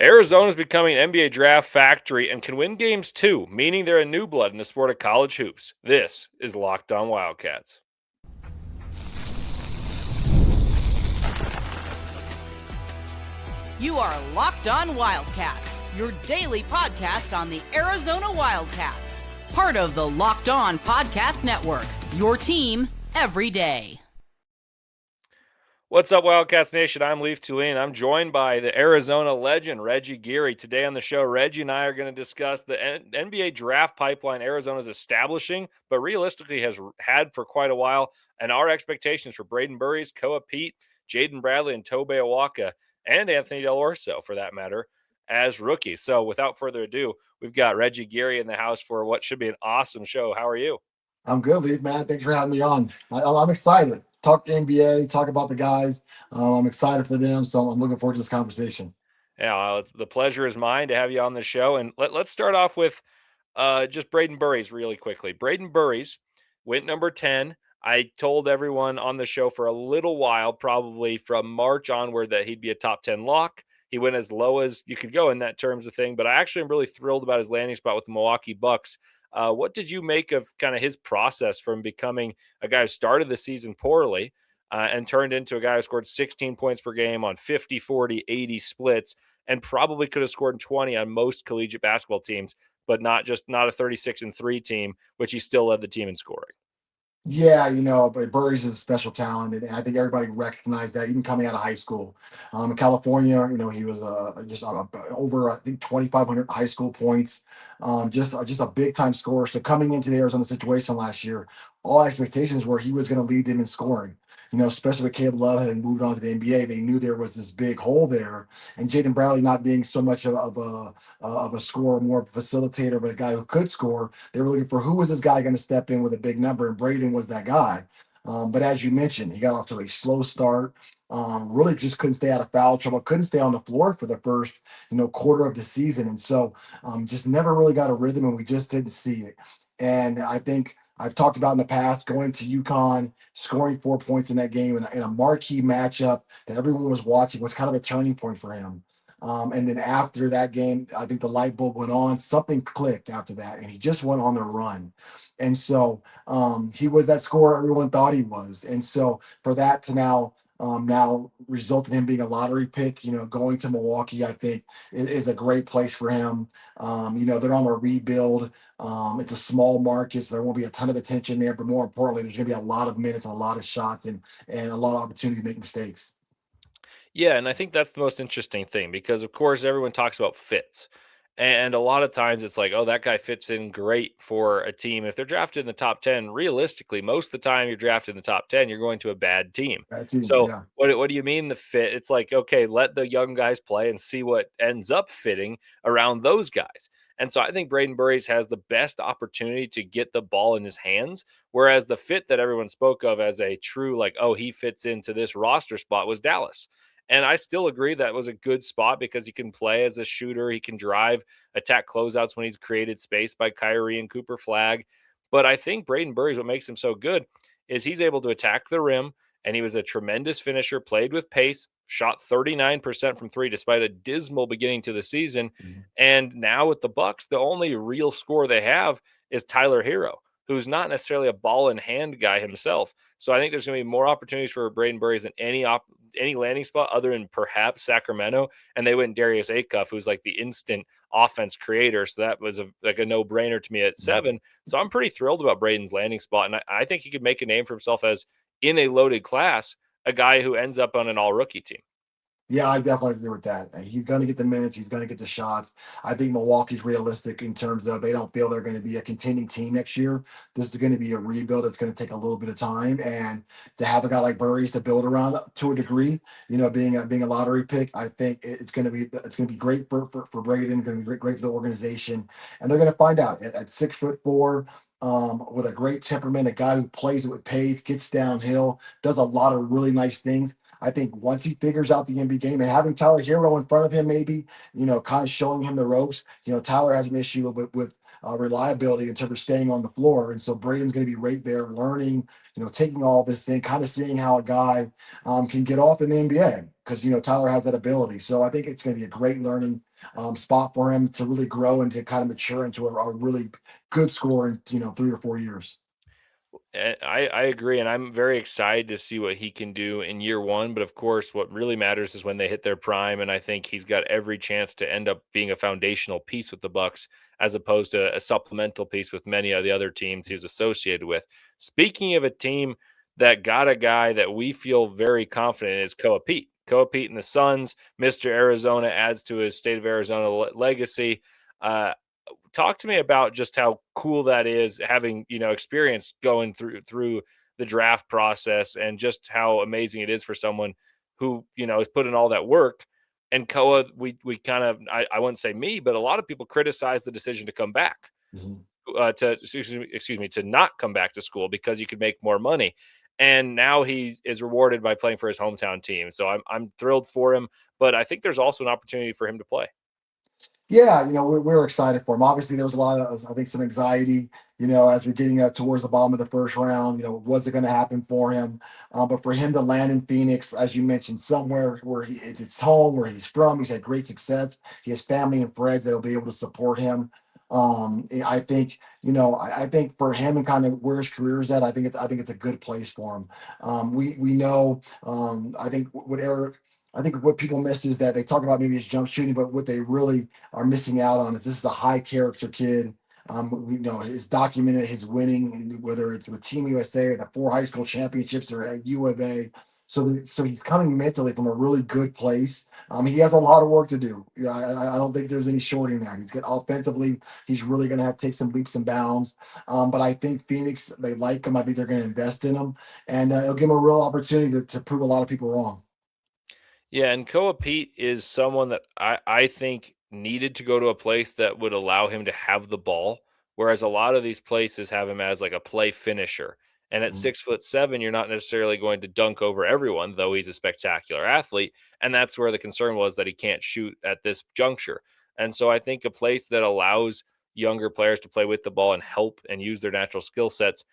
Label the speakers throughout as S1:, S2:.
S1: Arizona's becoming an NBA draft factory and can win games too, meaning they're a new blood in the sport of college hoops. This is Locked On Wildcats.
S2: You are Locked On Wildcats, your daily podcast on the Arizona Wildcats. Part of the Locked On Podcast Network, your team every day.
S1: What's up, Wildcats Nation? I'm Leif Thulin. I'm joined by the Arizona legend, Reggie Geary. Today on the show, Reggie and I are going to discuss the NBA draft pipeline Arizona's establishing, but realistically has had for quite a while, and our expectations for Brayden Burries, Koa Peat, Jaden Bradley, and Tobe Iwaka, and Anthony Del Orso, for that matter, as rookies. So without further ado, we've got Reggie Geary in the house for what should be an awesome show. How are you?
S3: I'm good, Leif, man. Thanks for having me on. I'm excited. Talk NBA, talk about the guys. I'm excited for them, so I'm looking forward to this conversation.
S1: Yeah, the pleasure is mine to have you on the show. And let's start off with just Brayden Burries really quickly. Brayden Burries went number 10. I told everyone on the show for a little while, probably from March onward, that he'd be a top 10 lock. He went as low as you could go in that terms of thing. But I actually am really thrilled about his landing spot with the Milwaukee Bucks. What did you make of kind of his process from becoming a guy who started the season poorly and turned into a guy who scored 16 points per game on 50, 40, 80 splits and probably could have scored 20 on most collegiate basketball teams, but not a 36-3 team, which he still led the team in scoring?
S3: Yeah, but Burries is a special talent, and I think everybody recognized that even coming out of high school. In California, he was just over, I think, 2,500 high school points, just a big time scorer. So coming into the Arizona situation last year, all expectations were he was going to lead them in scoring. Especially with Caleb Love having moved on to the NBA, they knew there was this big hole there, and Jaden Bradley not being so much of a scorer, more of a facilitator, but a guy who could score. They were looking for who was this guy going to step in with a big number, and Brayden was that guy. But as you mentioned, he got off to a slow start. Really just couldn't stay out of foul trouble, couldn't stay on the floor for the first, quarter of the season. And so just never really got a rhythm, and we just didn't see it. And I think I've talked about in the past going to UConn, scoring 4 points in that game in a marquee matchup that everyone was watching was kind of a turning point for him. And then after that game, I think the light bulb went on. Something clicked after that, and he just went on the run. And so he was that scorer everyone thought he was. And so for that to now result in him being a lottery pick, going to Milwaukee, I think is a great place for him. They're on a rebuild. It's a small market, so there won't be a ton of attention there. But more importantly, there's going to be a lot of minutes and a lot of shots and a lot of opportunity to make mistakes.
S1: Yeah, and I think that's the most interesting thing because, of course, everyone talks about fits. And a lot of times it's like, oh, that guy fits in great for a team. If they're drafted in the top 10, realistically, most of the time you're drafted in the top 10, you're going to a bad team.
S3: That's easy,
S1: So
S3: yeah.
S1: what do you mean the fit? It's like, okay, let the young guys play and see what ends up fitting around those guys. And so I think Brayden Burries has the best opportunity to get the ball in his hands, whereas the fit that everyone spoke of as a true, like, oh, he fits into this roster spot was Dallas. And I still agree that was a good spot because he can play as a shooter. He can drive, attack closeouts when he's created space by Kyrie and Cooper Flag. But I think Brayden Burries, what makes him so good is he's able to attack the rim, and he was a tremendous finisher, played with pace, shot 39% from three despite a dismal beginning to the season.
S3: Mhm.
S1: And now with the Bucks, the only real score they have is Tyler Hero, who's not necessarily a ball in hand guy himself. So I think there's going to be more opportunities for Brayden Burries than any landing spot other than perhaps Sacramento. And they went Darius Acuff, who's like the instant offense creator. So that was like a no-brainer to me at 7. So I'm pretty thrilled about Brayden's landing spot. And I think he could make a name for himself as, in a loaded class, a guy who ends up on an all-rookie team.
S3: Yeah, I definitely agree with that. He's going to get the minutes. He's going to get the shots. I think Milwaukee's realistic in terms of they don't feel they're going to be a contending team next year. This is going to be a rebuild. It's going to take a little bit of time, and to have a guy like Burries to build around to a degree, being a lottery pick, I think it's going to be great for Brayden. Going to be great for the organization, and they're going to find out at 6'4". With a great temperament, a guy who plays it with pace, gets downhill, does a lot of really nice things. I think once he figures out the NBA game and having Tyler Hero in front of him, maybe, kind of showing him the ropes. Tyler has an issue with reliability in terms of staying on the floor. And so Brayden's going to be right there learning, taking all this in, kind of seeing how a guy can get off in the NBA because, Tyler has that ability. So I think it's going to be a great learning spot for him to really grow and to kind of mature into a really good scorer in, 3 or 4 years.
S1: And I agree, and I'm very excited to see what he can do in year one. But of course, what really matters is when they hit their prime, and I think he's got every chance to end up being a foundational piece with the Bucks, as opposed to a supplemental piece with many of the other teams he was associated with. Speaking of a team that got a guy that we feel very confident in is Koa Peat. Koa Peat and the Suns, Mr. Arizona adds to his state of Arizona legacy. Talk to me about just how cool that is, having experience going through the draft process, and just how amazing it is for someone who has put in all that work. And Koa, we kind of, I wouldn't say me, but a lot of people criticize the decision to come back,
S3: Mhm.
S1: to excuse me, to not come back to school because you could make more money. And now he is rewarded by playing for his hometown team. So I'm thrilled for him, but I think there's also an opportunity for him to play.
S3: Yeah, we're excited for him. Obviously, there was a lot of, I think, some anxiety, as we're getting towards the bottom of the first round. Was it going to happen for him? But for him to land in Phoenix, as you mentioned, somewhere where it's his home, where he's from, he's had great success. He has family and friends that'll be able to support him. I think, I think for him and kind of where his career is at, I think it's a good place for him. We know, I think what people miss is that they talk about maybe his jump shooting, but what they really are missing out on is this is a high character kid. We know his documented his winning, whether it's with Team USA or the 4 high school championships or at U of A. So he's coming mentally from a really good place. He has a lot of work to do. I don't think there's any shorting that. He's good offensively. He's really going to have to take some leaps and bounds. But I think Phoenix, they like him. I think they're going to invest in him, and it'll give him a real opportunity to prove a lot of people wrong.
S1: Yeah, and Koa Pete is someone that I think needed to go to a place that would allow him to have the ball, whereas a lot of these places have him as like a play finisher. And at
S3: Mhm.
S1: 6'7", you're not necessarily going to dunk over everyone, though he's a spectacular athlete. And that's where the concern was, that he can't shoot at this juncture. And so I think a place that allows younger players to play with the ball and help and use their natural skill sets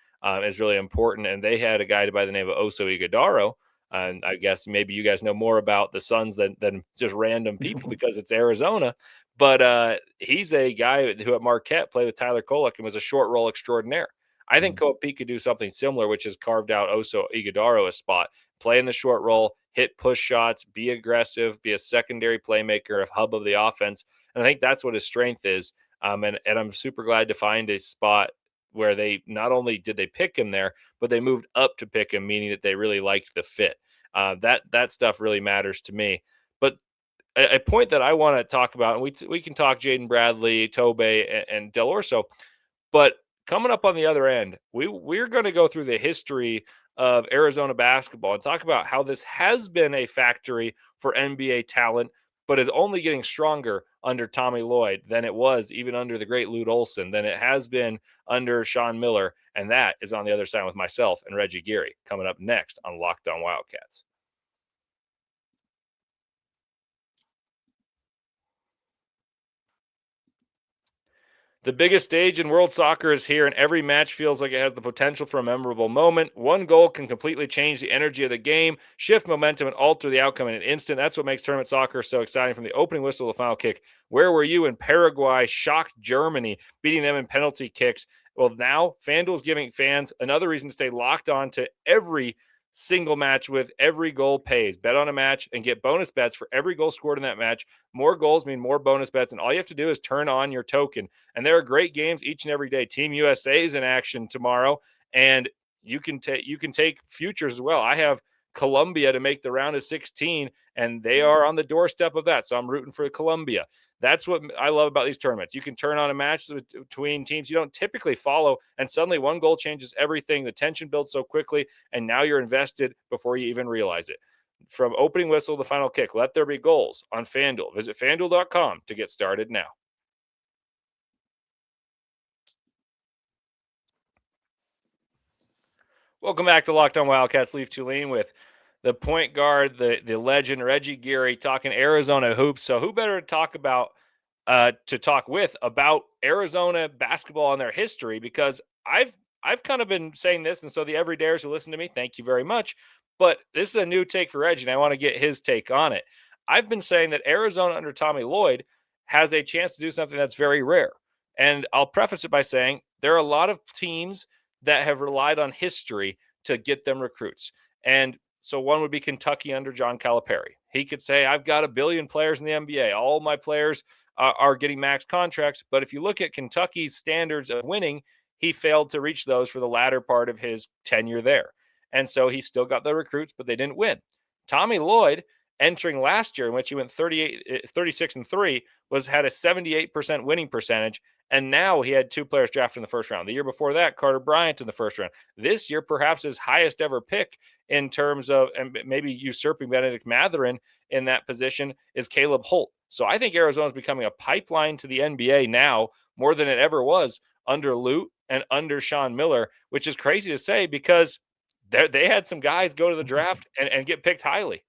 S1: is really important. And they had a guy by the name of Oso Ighodaro, and I guess maybe you guys know more about the Suns than just random people because it's Arizona. But he's a guy who at Marquette played with Tyler Kolek and was a short roll extraordinaire. I think Koa Peak could do something similar, which has carved out Oso Ighodaro a spot. Play in the short roll, hit push shots, be aggressive, be a secondary playmaker, a hub of the offense. And I think that's what his strength is. And I'm super glad to find a spot where they not only did they pick him there, but they moved up to pick him, meaning that they really liked the fit. That stuff really matters to me. But a point that I want to talk about, and we can talk Jaden Bradley, Tobe, and Del Orso, but coming up on the other end, we're going to go through the history of Arizona basketball and talk about how this has been a factory for NBA talent, but is only getting stronger under Tommy Lloyd than it was even under the great Lute Olson, than it has been under Sean Miller. And that is on the other side with myself and Reggie Geary, coming up next on Locked On Wildcats. The biggest stage in world soccer is here, and every match feels like it has the potential for a memorable moment. One goal can completely change the energy of the game, shift momentum, and alter the outcome in an instant. That's what makes tournament soccer so exciting. From the opening whistle to the final kick, where were you when Paraguay shocked Germany, beating them in penalty kicks? Well, now FanDuel is giving fans another reason to stay locked on to every single match with every goal pays. Bet on a match and get bonus bets for every goal scored in that match. More goals mean more bonus bets, and all you have to do is turn on your token. And there are great games each and every day. Team USA is in action tomorrow, and you can take futures as well. I have Colombia to make the round of 16, and they are on the doorstep of that. So I'm rooting for Colombia. That's what I love about these tournaments. You can turn on a match between teams you don't typically follow, and suddenly one goal changes everything. The tension builds so quickly, and now you're invested before you even realize it. From opening whistle to final kick, let there be goals on FanDuel. Visit FanDuel.com to get started now. Welcome back to Locked On Wildcats. Leif Thulin with the point guard, the legend Reggie Geary, talking Arizona hoops. So who better to talk about to talk with about Arizona basketball and their history, because I've kind of been saying this, and so the everydayers who listen to me, thank you very much. But this is a new take for Reggie, and I want to get his take on it. I've been saying that Arizona under Tommy Lloyd has a chance to do something that's very rare. And I'll preface it by saying there are a lot of teams that have relied on history to get them recruits. And so one would be Kentucky under John Calipari. He could say, I've got a billion players in the NBA. All my players are getting max contracts. But if you look at Kentucky's standards of winning, he failed to reach those for the latter part of his tenure there. And so he still got the recruits, but they didn't win. Tommy Lloyd, entering last year, in which he went 36-3, had a 78% winning percentage. And now he had two players drafted in the first round. The year before that, Carter Bryant in the first round. This year, perhaps his highest ever pick in terms of, and maybe usurping Benedict Mathurin in that position, is Caleb Holt. So I think Arizona is becoming a pipeline to the NBA now more than it ever was under Lute and under Sean Miller, which is crazy to say because they had some guys go to the draft and get picked highly.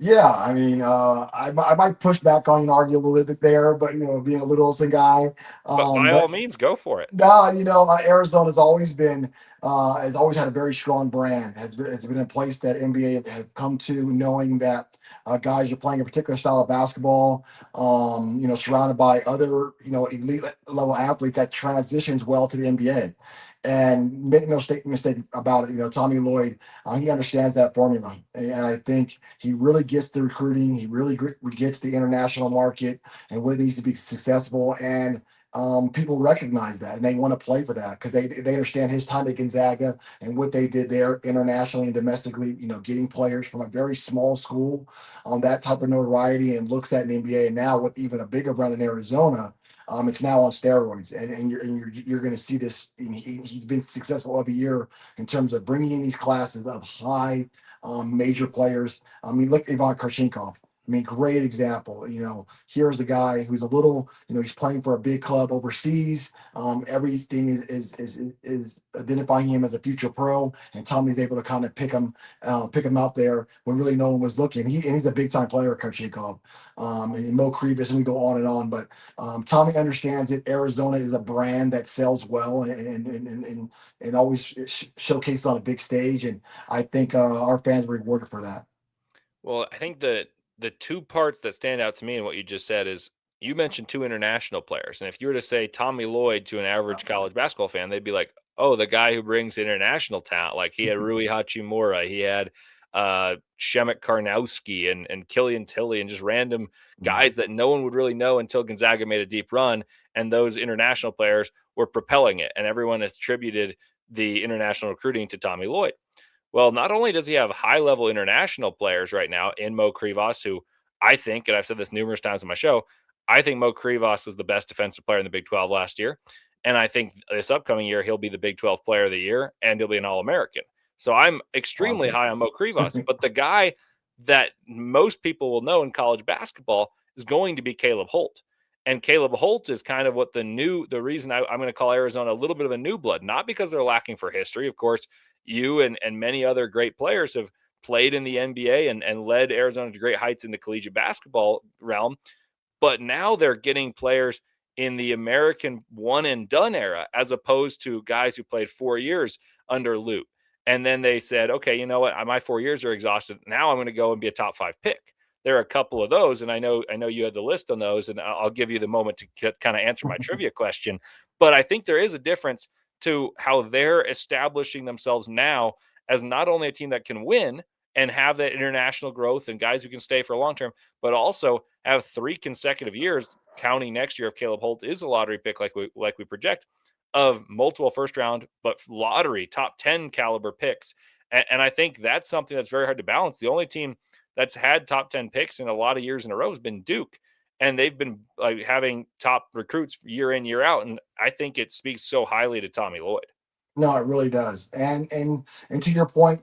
S3: Yeah, I mean, I might push back on you and argue a little bit there, but being a little Olson guy,
S1: but by all means, go for it.
S3: No, Arizona's always been has always had a very strong brand. It's been a place that NBA have come to knowing that guys are playing a particular style of basketball. Surrounded by other elite level athletes that transitions well to the NBA. And make no mistake about it, Tommy Lloyd, he understands that formula. And I think he really gets the recruiting. He really gets the international market and what it needs to be successful. And people recognize that and they want to play for that because they understand his time at Gonzaga and what they did there internationally and domestically, getting players from a very small school on that type of notoriety and looks at an NBA. And now with even a bigger brand in Arizona, it's now on steroids, and you're going to see this. He's been successful every year in terms of bringing in these classes of high major players. I mean, look, Ivan Karshinkov. I mean, great example. Here's a guy who's a little, he's playing for a big club overseas. Everything is identifying him as a future pro, and Tommy's able to kind of pick him out there when really no one was looking. He's a big time player, Karshinkov, and Mo Krivas, and we go on and on. But Tommy understands it. Arizona is a brand that sells well and always showcased on a big stage, and I think our fans were rewarded for that.
S1: Well, I think the two parts that stand out to me in what you just said is you mentioned two international players. And if you were to say Tommy Lloyd to an average college basketball fan, they'd be like, oh, the guy who brings international talent. Like he had Rui Hachimura, he had Shemek Karnowski and Killian Tilly and just random guys that no one would really know until Gonzaga made a deep run. And those international players were propelling it. And everyone has attributed the international recruiting to Tommy Lloyd. Well, not only does he have high-level international players right now in Mo Krivas, who I think, and I've said this numerous times on my show, I think Mo Krivas was the best defensive player in the Big 12 last year. And I think this upcoming year, he'll be the Big 12 player of the year, and he'll be an All-American. So I'm extremely high on Mo Krivas. But the guy that most people will know in college basketball is going to be Caleb Holt. And Caleb Holt is kind of what the reason I'm going to call Arizona a little bit of a new blood, not because they're lacking for history. Of course, you and many other great players have played in the NBA and led Arizona to great heights in the collegiate basketball realm. But now they're getting players in the American one and done era, as opposed to guys who played 4 years under Lute. And then they said, okay, you know what? My 4 years are exhausted. Now I'm going to go and be a top 5 pick. There are a couple of those, and I know you had the list on those, and I'll give you the moment to kind of answer my trivia question. But I think there is a difference to how they're establishing themselves now as not only a team that can win and have that international growth and guys who can stay for a long term, but also have 3 consecutive years, counting next year if Caleb Holt is a lottery pick like we project, of multiple first round, but lottery top 10 caliber picks. And I think that's something that's very hard to balance. The only team that's had top 10 picks in a lot of years in a row has been Duke. And they've been having top recruits year in, year out. And I think it speaks so highly to Tommy Lloyd.
S3: No, it really does. And to your point,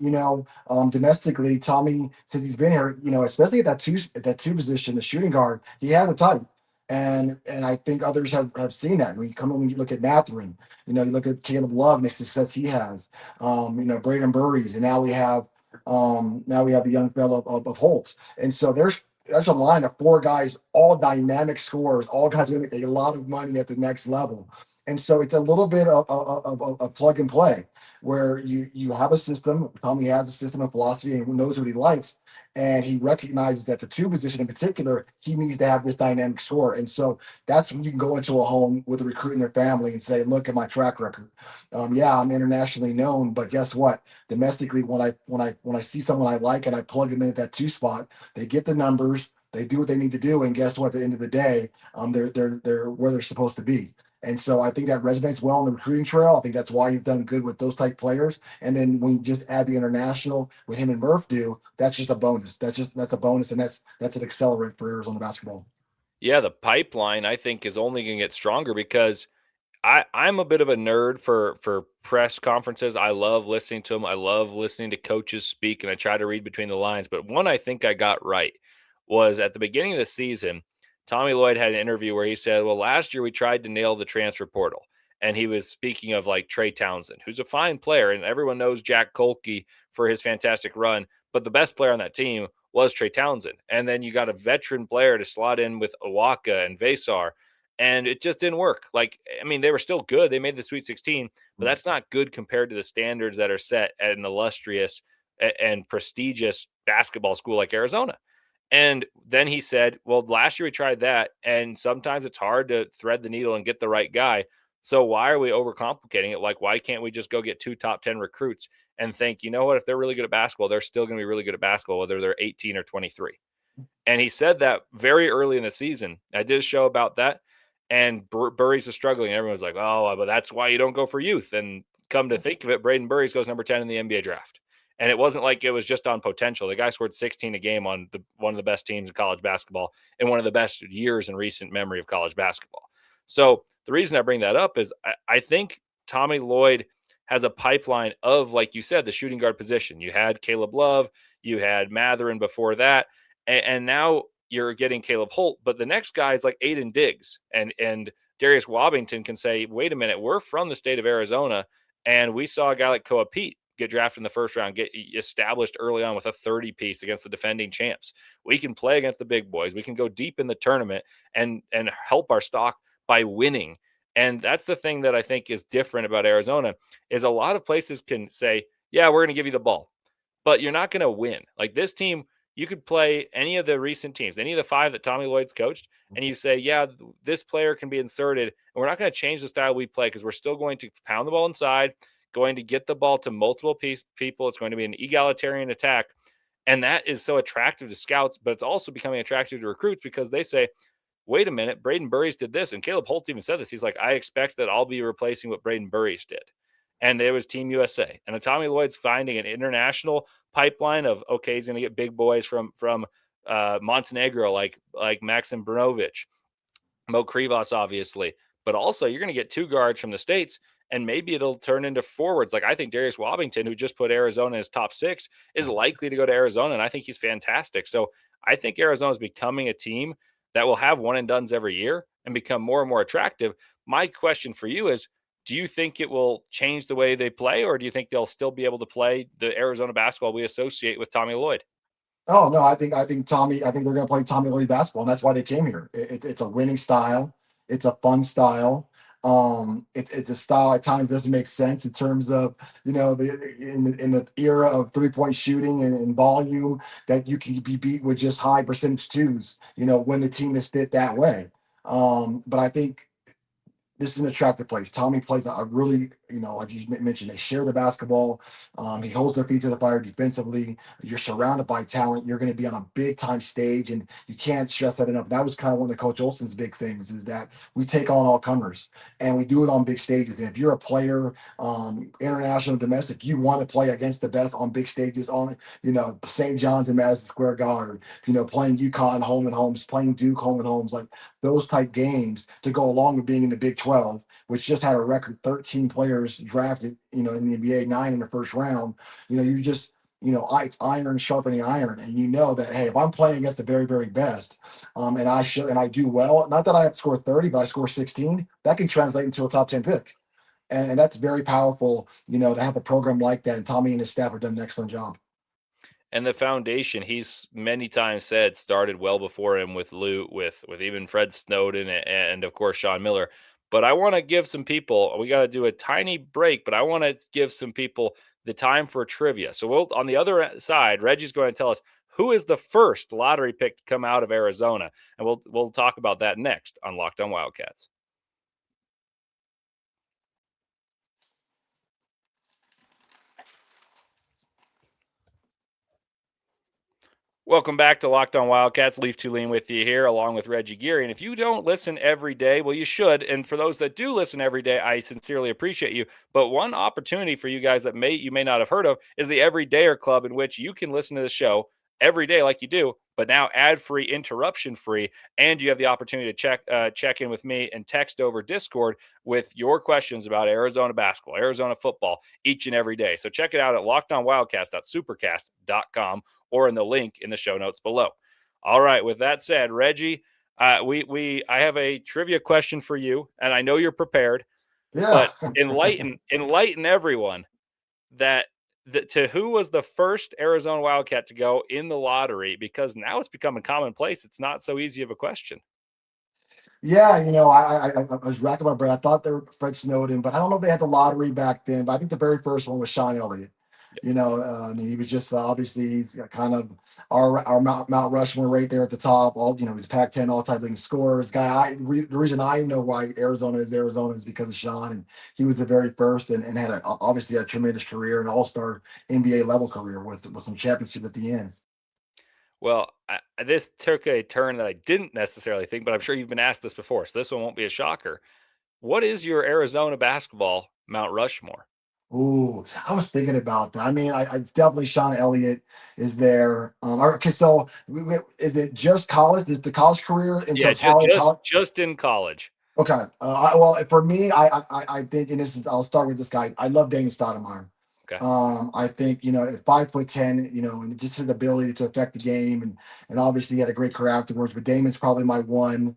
S3: domestically, Tommy, since he's been here, especially at that two position, the shooting guard, he has a type. And I think others have seen that. When you look at Mathurin, you look at Caleb Love and the success he has, Brayden Burries, and now we have the young fellow of Holt. And so there's that's a line of four guys, all dynamic scorers, all guys going to make a lot of money at the next level. And so it's a little bit of plug and play where you have a system. Tommy has a system and philosophy and knows what he likes. And he recognizes that the two position in particular, he needs to have this dynamic score. And so that's when you can go into a home with a recruit in their family and say, look at my track record. Yeah, I'm internationally known, but guess what? Domestically, when I see someone I like and I plug them in at that two spot, they get the numbers, they do what they need to do, and guess what? At the end of the day, they're where they're supposed to be. And so I think that resonates well on the recruiting trail. I think that's why you've done good with those type players. And then when you just add the international, what him and Murph do, that's just a bonus. That's a bonus, and that's an accelerant for Arizona basketball.
S1: Yeah, the pipeline I think is only going to get stronger because I'm a bit of a nerd for press conferences. I love listening to them. I love listening to coaches speak, and I try to read between the lines. But one I think I got right was at the beginning of the season. Tommy Lloyd had an interview where he said, "Well, last year we tried to nail the transfer portal." And he was speaking of like Trey Townsend, who's a fine player, and everyone knows Jack Kolke for his fantastic run. But the best player on that team was Trey Townsend. And then you got a veteran player to slot in with Iwaka and Vesar, and it just didn't work. Like, I mean, they were still good. They made the Sweet 16, but that's not good compared to the standards that are set at an illustrious and prestigious basketball school like Arizona. And then he said, well, last year we tried that, and sometimes it's hard to thread the needle and get the right guy. So why are we overcomplicating it? Like, why can't we just go get two top 10 recruits and think, you know what, if they're really good at basketball, they're still going to be really good at basketball, whether they're 18 or 23. And he said that very early in the season. I did a show about that, and Burries is struggling. Everyone's like, oh, but that's why you don't go for youth. And come to think of it, Brayden Burries goes number 10 in the NBA draft. And it wasn't like it was just on potential. The guy scored 16 a game on one of the best teams in college basketball and one of the best years in recent memory of college basketball. So the reason I bring that up is I think Tommy Lloyd has a pipeline of, like you said, the shooting guard position. You had Caleb Love, you had Matherin before that, and now you're getting Caleb Holt. But the next guy is like Aiden Diggs, and Darius Wobbington can say, wait a minute, we're from the state of Arizona, and we saw a guy like Koa Peat get drafted in the first round, get established early on with a 30 piece against the defending champs. We can play against the big boys. We can go deep in the tournament and help our stock by winning. And that's the thing that I think is different about Arizona is a lot of places can say, yeah, we're going to give you the ball, but you're not going to win. Like this team, you could play any of the recent teams, any of the five that Tommy Lloyd's coached, and you say, yeah, this player can be inserted, and we're not going to change the style we play because we're still going to pound the ball inside, going to get the ball to multiple people. It's going to be an egalitarian attack. And that is so attractive to scouts, but it's also becoming attractive to recruits because they say, wait a minute, Brayden Burries did this. And Caleb Holt even said this. He's like, I expect that I'll be replacing what Brayden Burries did. And it was Team USA. And Tommy Lloyd's finding an international pipeline of, okay, he's going to get big boys from Montenegro, like Maxim Brunovic, Mo Krivas, obviously. But also, you're going to get two guards from the States, and maybe it'll turn into forwards. Like, I think Darius Wobbington, who just put Arizona in his top 6, is likely to go to Arizona, and I think he's fantastic. So I think Arizona is becoming a team that will have one-and-dones every year and become more and more attractive. My question for you is, do you think it will change the way they play, or do you think they'll still be able to play the Arizona basketball we associate with Tommy Lloyd?
S3: Oh no, I think Tommy. I think they're going to play Tommy Lloyd basketball, and that's why they came here. It's a winning style. It's a fun style. It's a style at times doesn't make sense in terms of in the era of 3-point shooting and volume that you can be beat with just high percentage twos. When the team is fit that way. But I think this is an attractive place. Tommy plays a really, like you mentioned, they share the basketball. He holds their feet to the fire defensively. You're surrounded by talent. You're going to be on a big time stage, and you can't stress that enough. That was kind of one of Coach Olson's big things is that we take on all comers and we do it on big stages. And if you're a player, international, domestic, you want to play against the best on big stages on, St. John's and Madison Square Garden, playing UConn home and homes, playing Duke home and homes, like those type games to go along with being in the Big 12, which just had a record 13 players drafted, in the NBA, 9 in the first round. You just, it's iron sharpening iron, and that, hey, if I'm playing against the very, very best, and I do well, not that I score 30, but I score 16, that can translate into a top 10 pick, and that's very powerful. To have a program like that, and Tommy and his staff have done an excellent job.
S1: and the foundation he's many times said started well before him with Lute, with even Fred Snowden, and of course Sean Miller. But I want to give some people, we got to do a tiny break, but I want to give some people the time for trivia. So we'll, on the other side, Reggie's going to tell us who is the first lottery pick to come out of Arizona, and we'll talk about that next on Locked On Wildcats. Welcome back to Locked On Wildcats. Leif Thulin with you here, along with Reggie Geary. And if you don't listen every day, well, you should. And for those that do listen every day, I sincerely appreciate you. But one opportunity for you guys that you may not have heard of is the Everydayer Club, in which you can listen to the show every day like you do, but now ad-free, interruption-free, and you have the opportunity to check in with me and text over Discord with your questions about Arizona basketball, Arizona football, each and every day. So check it out at lockedonwildcats.supercast.com or in the link in the show notes below. All right, with that said, Reggie, I have a trivia question for you, and I know you're prepared,
S3: Yeah.
S1: but enlighten everyone that to who was the first Arizona Wildcat to go in the lottery, because now it's becoming commonplace. It's not so easy of a question.
S3: Yeah, I was racking my brain. I thought they were Fred Snowden, but I don't know if they had the lottery back then. But I think the very first one was Sean Elliott. I mean, he was just obviously he's got kind of our Mount Rushmore right there at the top. All he's Pac-10 all-time leading scorers guy. The reason I know why Arizona is because of Sean, and he was the very first, and had obviously a tremendous career, an all-star NBA level career with some championship at the end.
S1: Well, this took a turn that I didn't necessarily think, but I'm sure you've been asked this before, so this one won't be a shocker. What is your Arizona basketball Mount Rushmore?
S3: Ooh, I was thinking about that. I mean, it's definitely Sean Elliott is there. Okay, so is it just college? Is the college career in
S1: Yeah,
S3: totality?
S1: just in college.
S3: Okay. Well, for me, I think, in instance, I'll start with this guy. I love Damon Stoudemire.
S1: Okay.
S3: I think at 5'10", and just his ability to affect the game, and obviously he had a great career afterwards. But Damon's probably my one.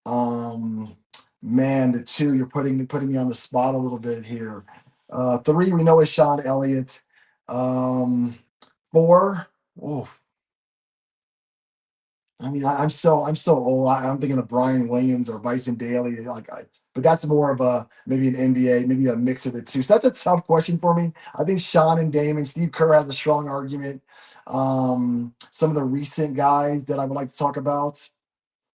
S3: Um, Man, the two, you're putting me on the spot a little bit here. Three, we know is Sean Elliott. Four, oh, I mean, I'm so old. I'm thinking of Brian Williams or Bison Daly. But that's more of maybe an NBA, maybe a mix of the two. So that's a tough question for me. I think Sean and Damon, Steve Kerr has a strong argument. Some of the recent guys that I would like to talk about.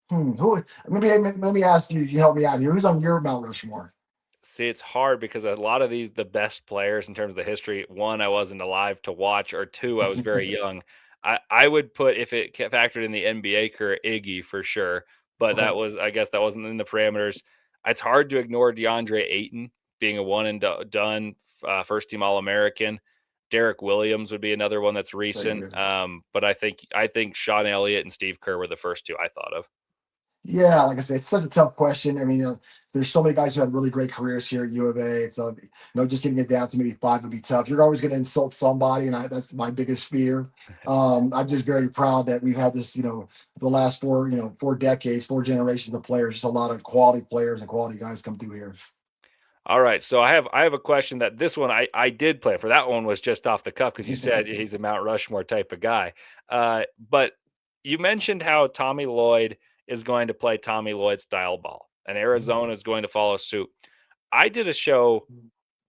S3: Who? Maybe ask you. You help me out here. Who's on your Mount Rushmore?
S1: See, it's hard because a lot of the best players in terms of the history, one, I wasn't alive to watch, or two, I was very young. I would put, if it factored in the NBA career, Iggy for sure, but
S3: Okay.
S1: I guess that wasn't in the parameters. It's hard to ignore DeAndre Ayton being a one and done first team All American. Derek Williams would be another one that's recent. But I think Sean Elliott and Steve Kerr were the first two I thought of.
S3: Yeah, like I said, it's such a tough question. I mean, there's so many guys who had really great careers here at U of A. So, just getting it down to maybe five would be tough. You're always going to insult somebody, and that's my biggest fear. I'm just very proud that we've had this, the last 4 decades, 4 generations of players, just a lot of quality players and quality guys come through here.
S1: All right, so I have a question that this one I did play for. That one was just off the cuff because you said he's a Mount Rushmore type of guy. But you mentioned how Tommy Lloyd is going to play Tommy Lloyd style ball, and Arizona is going to follow suit. I did a show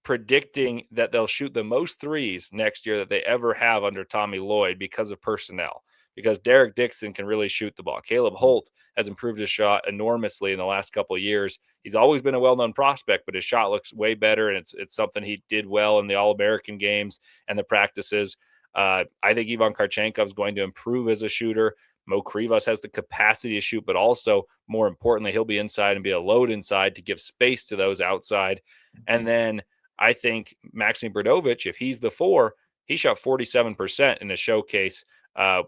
S1: predicting that they'll shoot the most threes next year that they ever have under Tommy Lloyd because of personnel. Because Derek Dixon can really shoot the ball. Caleb Holt has improved his shot enormously in the last couple of years. He's always been a well-known prospect, but his shot looks way better, and it's something he did well in the All-American games and the practices. I think Ivan Karchenkov is going to improve as a shooter. Mo Krivas has the capacity to shoot, but also, more importantly, he'll be inside and be a load inside to give space to those outside. And then I think Maxim Brunovic, if he's the four, he shot 47% in the showcase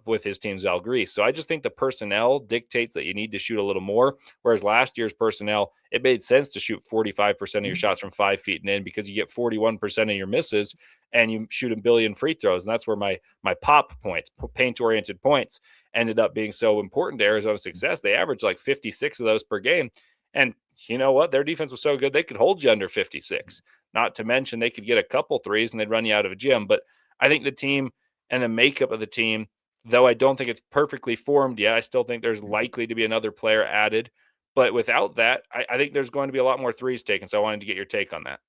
S1: with his team Zalgiris. So I just think the personnel dictates that you need to shoot a little more. Whereas last year's personnel, it made sense to shoot 45% of your shots from 5 feet and in, because you get 41% of your misses and you shoot a billion free throws. And that's where my pop points, paint-oriented points, ended up being so important to Arizona's success. They averaged like 56 of those per game. And you know what? Their defense was so good, they could hold you under 56. Not to mention they could get a couple threes and they'd run you out of a gym. But I think the team, and the makeup of the team, though I don't think it's perfectly formed yet, I still think there's likely to be another player added. But without that, I think there's going to be a lot more threes taken. So I wanted to get your take on that.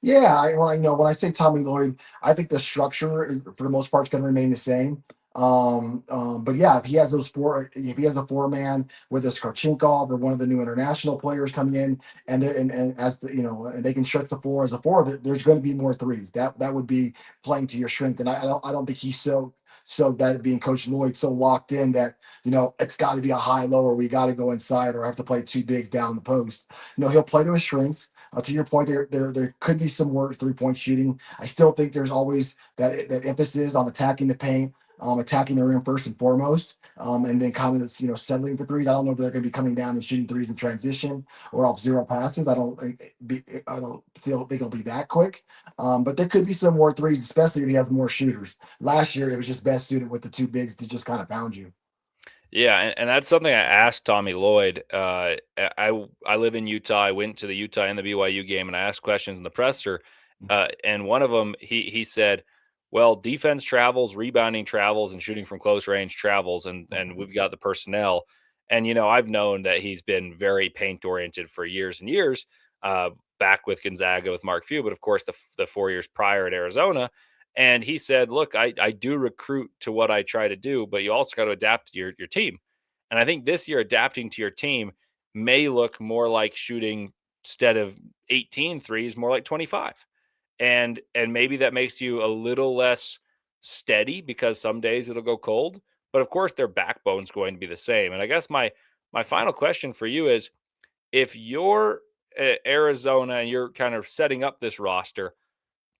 S3: Yeah, when I say Tommy Lloyd, I think the structure is for the most part is going to remain the same. But yeah, if he has a four man with this Karchinkov, they're one of the new international players coming in, and as the, and they can stretch the floor as a four, there's going to be more threes. That would be playing to your strength, and I don't think he's so that being Coach Lloyd so locked in that it's got to be a high low or we got to go inside or have to play two bigs down the post. He'll play to his strengths. To your point, there could be some more 3-point shooting. I still think there's always that emphasis on attacking the paint, attacking the rim first and foremost, and then kind of settling for threes. I don't know if they're going to be coming down and shooting threes in transition or off zero passes. I don't think it'll be that quick, but there could be some more threes, especially if he has more shooters. Last year, it was just best suited with the two bigs to just kind of pound you.
S1: Yeah, and that's something I asked Tommy Lloyd. I live in Utah. I went to the Utah and the BYU game, and I asked questions in the presser. And one of them, he said, "Well, defense travels, rebounding travels, and shooting from close range travels, and we've got the personnel." And I've known that he's been very paint oriented for years and years. Back with Gonzaga with Mark Few, but of course the 4 years prior at Arizona. And he said, "Look, I do recruit to what I try to do, but you also got to adapt to your team." And I think this year, adapting to your team may look more like shooting instead of 18 threes, more like 25. And maybe that makes you a little less steady because some days it'll go cold. But of course, their backbone's going to be the same. And I guess my final question for you is, if you're Arizona and you're kind of setting up this roster,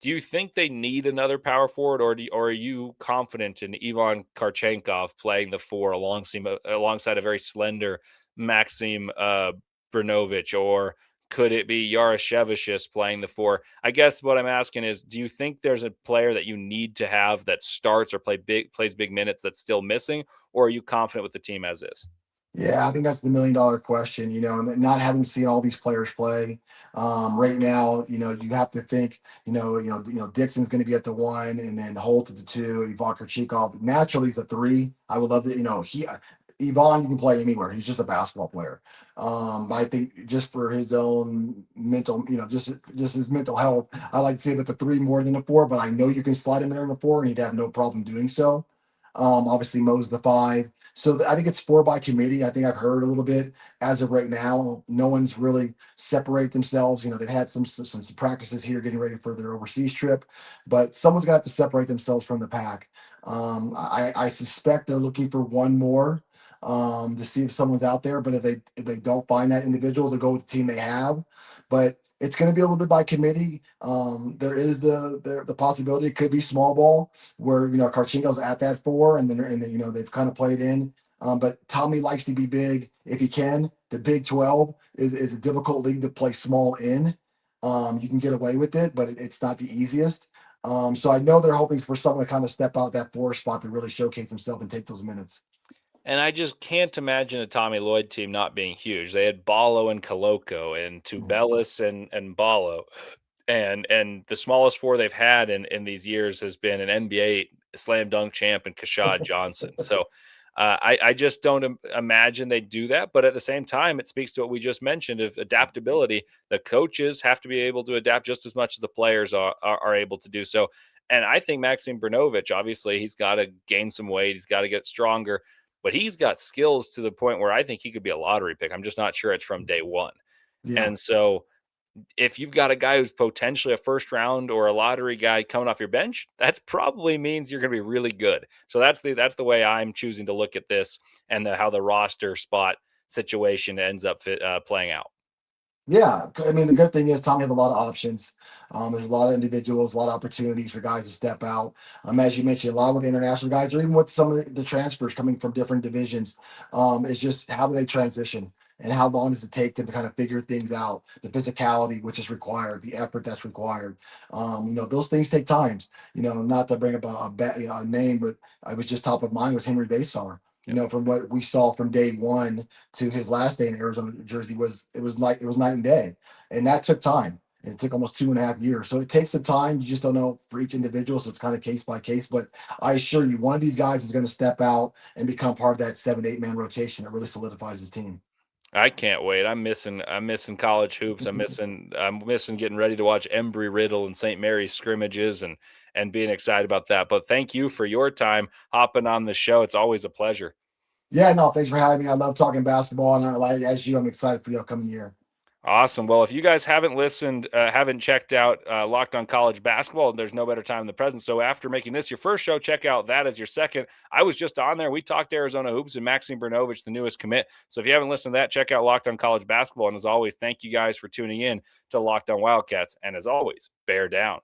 S1: do you think they need another power forward, or are you confident in Ivan Karchenkov playing the four alongside a very slender Maxim Brunovic, or could it be Yarashevicius playing the four? I guess what I'm asking is, do you think there's a player that you need to have that starts or plays big minutes that's still missing, or are you confident with the team as is?
S3: Yeah, I think that's the $1 million question. And not having seen all these players play right now. You have to think. Dixon's going to be at the one, and then Holt at the two. Ivan Chikov naturally he's a three. I would love to. Ivan, you can play anywhere. He's just a basketball player. But I think just for his own mental, just his mental health, I like to see him at the three more than the four. But I know you can slide him there in the four, and he'd have no problem doing so. Obviously, Mo's the five. So I think it's four by committee. I think I've heard a little bit as of right now. No one's really separate themselves. They've had some practices here getting ready for their overseas trip, but someone's gonna have to separate themselves from the pack. I suspect they're looking for one more to see if someone's out there. But if they don't find that individual, they'll go with the team they have. But it's going to be a little bit by committee. There is the possibility it could be small ball where Karchinko's at that four, and then they've kind of played in. But Tommy likes to be big if he can. The Big 12 is a difficult league to play small in. You can get away with it, but it's not the easiest. So I know they're hoping for someone to kind of step out that four spot to really showcase himself and take those minutes.
S1: And I just can't imagine a Tommy Lloyd team not being huge. They had Ballo and Koloko and
S3: Mhm.
S1: Tubelis and Ballo. And the smallest four they've had in these years has been an NBA slam dunk champ and Kashad Johnson. So I just don't imagine they do that. But at the same time, it speaks to what we just mentioned of adaptability. The coaches have to be able to adapt just as much as the players are able to do so. And I think Maxim Brunovic, obviously, he's got to gain some weight. He's got to get stronger, but he's got skills to the point where I think he could be a lottery pick. I'm just not sure it's from day one.
S3: Yeah.
S1: And so if you've got a guy who's potentially a first round or a lottery guy coming off your bench, that probably means you're going to be really good. So that's the way I'm choosing to look at this, and how the roster spot situation ends up playing out.
S3: Yeah, I mean, the good thing is Tommy has a lot of options. There's a lot of individuals, a lot of opportunities for guys to step out. As you mentioned, a lot with the international guys, or even with some of the transfers coming from different divisions. It's just how do they transition, and how long does it take them to kind of figure things out? The physicality which is required, the effort that's required. Those things take time. Not to bring up a name, but I was just top of mind was Henry Basar. From what we saw from day one to his last day in Arizona jersey it was night and day, and that took time. It took almost 2.5 years. So it takes some time. You just don't know for each individual. So it's kind of case by case. But I assure you, one of these guys is going to step out and become part of that 7 to 8 man rotation that really solidifies his team.
S1: I can't wait. I'm missing college hoops. I'm missing getting ready to watch Embry Riddle and St. Mary's scrimmages and being excited about that. But thank you for your time hopping on the show. It's always a pleasure.
S3: Yeah, no, thanks for having me. I love talking basketball, and as you, I'm excited for the upcoming year.
S1: Awesome. Well, if you guys haven't listened, haven't checked out Locked on College Basketball, there's no better time than the present. So after making this your first show, check out that as your second. I was just on there. We talked Arizona hoops and Maxim Brunovic, the newest commit. So if you haven't listened to that, check out Locked on College Basketball. And as always, thank you guys for tuning in to Locked on Wildcats. And as always, bear down.